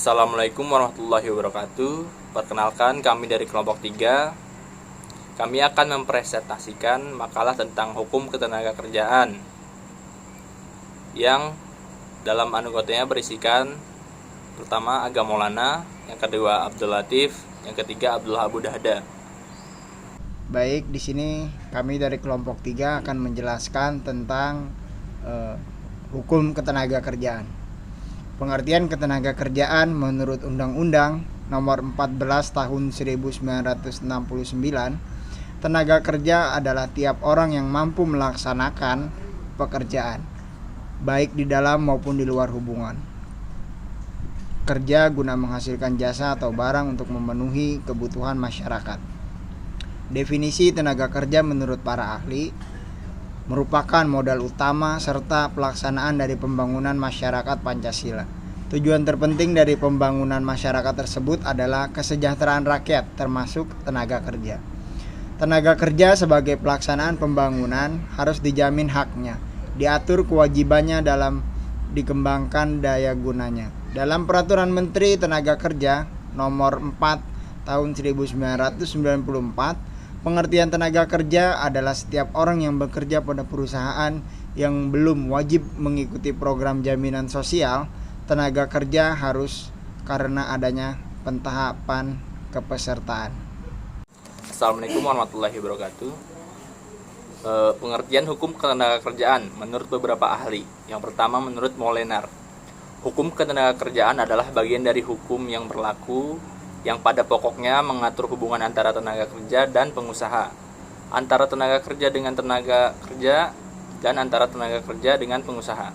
Assalamualaikum warahmatullahi wabarakatuh. Perkenalkan, kami dari kelompok 3. Kami akan mempresentasikan makalah tentang hukum ketenagakerjaan yang dalam anggotanya berisikan pertama Aga Maulana, yang kedua Abdul Latif, yang ketiga Abdullah Abu Dahda. Baik, di sini kami dari kelompok 3 akan menjelaskan tentang hukum ketenagakerjaan. Pengertian ketenagakerjaan menurut Undang-Undang Nomor 14 Tahun 1969, tenaga kerja adalah tiap orang yang mampu melaksanakan pekerjaan, baik di dalam maupun di luar hubungan kerja guna menghasilkan jasa atau barang untuk memenuhi kebutuhan masyarakat. Definisi tenaga kerja menurut para ahli merupakan modal utama serta pelaksanaan dari pembangunan masyarakat Pancasila. Tujuan terpenting dari pembangunan masyarakat tersebut adalah kesejahteraan rakyat, termasuk tenaga kerja. Tenaga kerja sebagai pelaksanaan pembangunan harus dijamin haknya, diatur kewajibannya dalam dikembangkan daya gunanya. Dalam Peraturan Menteri Tenaga Kerja Nomor 4 Tahun 1994, pengertian tenaga kerja adalah setiap orang yang bekerja pada perusahaan yang belum wajib mengikuti program jaminan sosial tenaga kerja harus karena adanya pentahapan kepesertaan. Assalamualaikum warahmatullahi wabarakatuh. Pengertian hukum ketenagakerjaan menurut beberapa ahli. Yang pertama menurut Molenar, hukum ketenagakerjaan adalah bagian dari hukum yang berlaku yang pada pokoknya mengatur hubungan antara tenaga kerja dan pengusaha, antara tenaga kerja dengan tenaga kerja, dan antara tenaga kerja dengan pengusaha.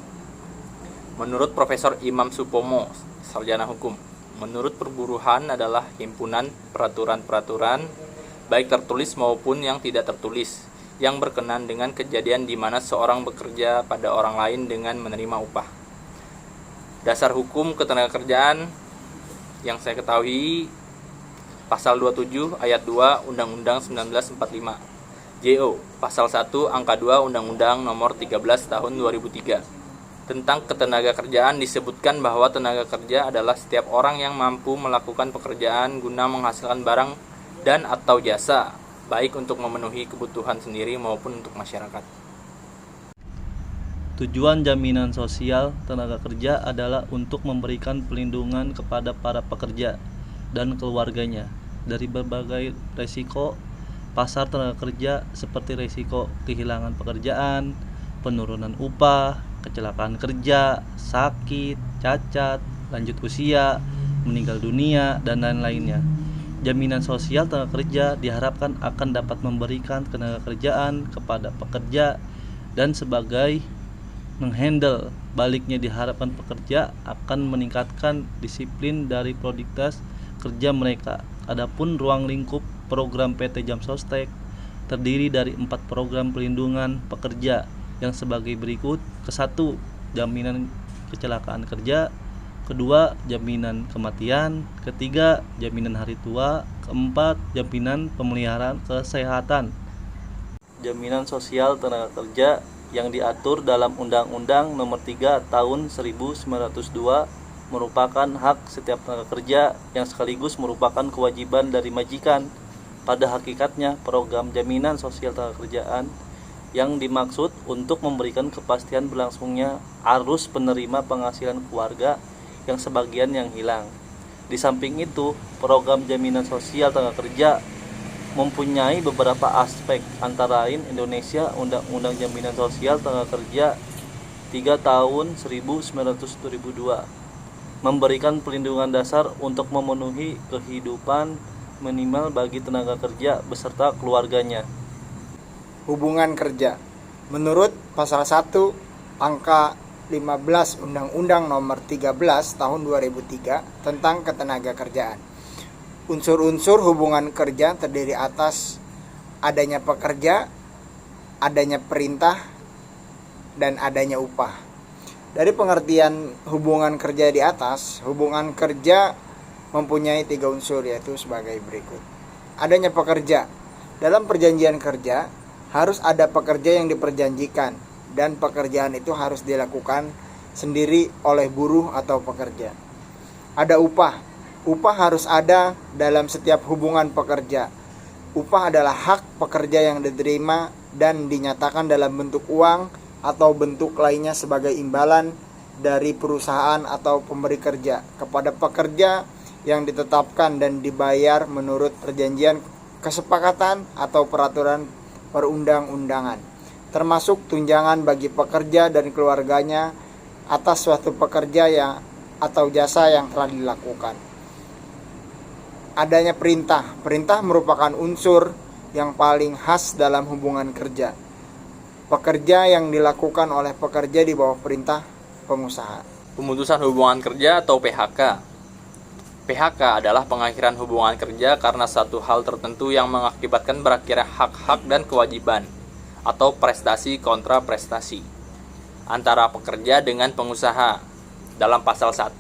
Menurut Profesor Imam Supomo, sarjana hukum, menurut perburuhan adalah himpunan peraturan-peraturan baik tertulis maupun yang tidak tertulis yang berkenan dengan kejadian di mana seorang bekerja pada orang lain dengan menerima upah. Dasar hukum ketenagakerjaan yang saya ketahui Pasal 27 Ayat 2 Undang-Undang 1945, JO Pasal 1 Angka 2 Undang-Undang Nomor 13 Tahun 2003. Tentang ketenagakerjaan disebutkan bahwa tenaga kerja adalah setiap orang yang mampu melakukan pekerjaan guna menghasilkan barang dan atau jasa, baik untuk memenuhi kebutuhan sendiri maupun untuk masyarakat. Tujuan jaminan sosial tenaga kerja adalah untuk memberikan pelindungan kepada para pekerja dan keluarganya dari berbagai resiko pasar tenaga kerja seperti resiko kehilangan pekerjaan, penurunan upah, kecelakaan kerja, sakit, cacat, lanjut usia, meninggal dunia, dan lain-lainnya. Jaminan sosial tenaga kerja diharapkan akan dapat memberikan tenaga kerjaan kepada pekerja dan sebagai menghandle baliknya diharapkan pekerja akan meningkatkan disiplin dari produktivitas kerja mereka. Adapun ruang lingkup program PT Jam Sostek terdiri dari 4 program pelindungan pekerja yang sebagai berikut. Ke-1, jaminan kecelakaan kerja. Kedua, jaminan kematian. Ketiga, jaminan hari tua. Keempat, jaminan pemeliharaan kesehatan. Jaminan sosial tenaga kerja yang diatur dalam Undang-Undang Nomor 3 Tahun 1902 merupakan hak setiap tenaga kerja yang sekaligus merupakan kewajiban dari majikan. Pada hakikatnya, program jaminan sosial tenaga kerjaan yang dimaksud untuk memberikan kepastian berlangsungnya arus penerima penghasilan keluarga yang sebagian yang hilang. Di samping itu, program jaminan sosial tenaga kerja mempunyai beberapa aspek, antara lain Indonesia Undang-Undang Jaminan Sosial Tenaga Kerja 3 Tahun 1902 memberikan pelindungan dasar untuk memenuhi kehidupan minimal bagi tenaga kerja beserta keluarganya. Hubungan kerja menurut Pasal 1 Angka 15 Undang-Undang Nomor 13 Tahun 2003 tentang ketenagakerjaan. Unsur-unsur hubungan kerja terdiri atas adanya pekerja, adanya perintah, dan adanya upah. Dari pengertian hubungan kerja di atas, hubungan kerja mempunyai 3 unsur, yaitu sebagai berikut. Adanya pekerja. Dalam perjanjian kerja harus ada pekerja yang diperjanjikan, dan pekerjaan itu harus dilakukan sendiri oleh buruh atau pekerja. Ada upah. Upah harus ada dalam setiap hubungan pekerja. Upah adalah hak pekerja yang diterima dan dinyatakan dalam bentuk uang atau bentuk lainnya sebagai imbalan dari perusahaan atau pemberi kerja kepada pekerja yang ditetapkan dan dibayar menurut perjanjian kesepakatan atau peraturan perundang-undangan, termasuk tunjangan bagi pekerja dan keluarganya atas suatu pekerja yang atau jasa yang telah dilakukan. Adanya perintah. Perintah merupakan unsur yang paling khas dalam hubungan kerja. Pekerja yang dilakukan oleh pekerja di bawah perintah pengusaha. Pemutusan hubungan kerja atau PHK. PHK adalah pengakhiran hubungan kerja karena satu hal tertentu yang mengakibatkan berakhirnya hak-hak dan kewajiban atau prestasi kontra prestasi antara pekerja dengan pengusaha dalam pasal 1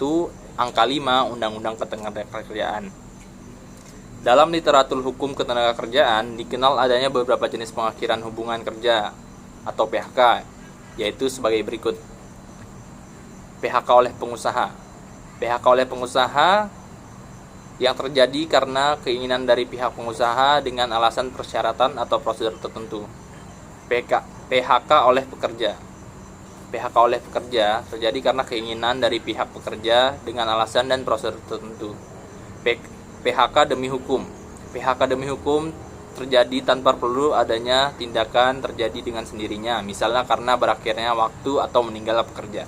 angka 5 Undang-Undang Ketenagakerjaan. Dalam literatur hukum ketenagakerjaan dikenal adanya beberapa jenis pengakhiran hubungan kerja atau PHK, yaitu sebagai berikut. PHK oleh pengusaha. PHK oleh pengusaha yang terjadi karena keinginan dari pihak pengusaha dengan alasan persyaratan atau prosedur tertentu. PHK oleh pekerja. PHK oleh pekerja terjadi karena keinginan dari pihak pekerja dengan alasan dan prosedur tertentu. PHK demi hukum. PHK demi hukum terjadi tanpa perlu adanya tindakan terjadi dengan sendirinya, misalnya karena berakhirnya waktu atau meninggal pekerja.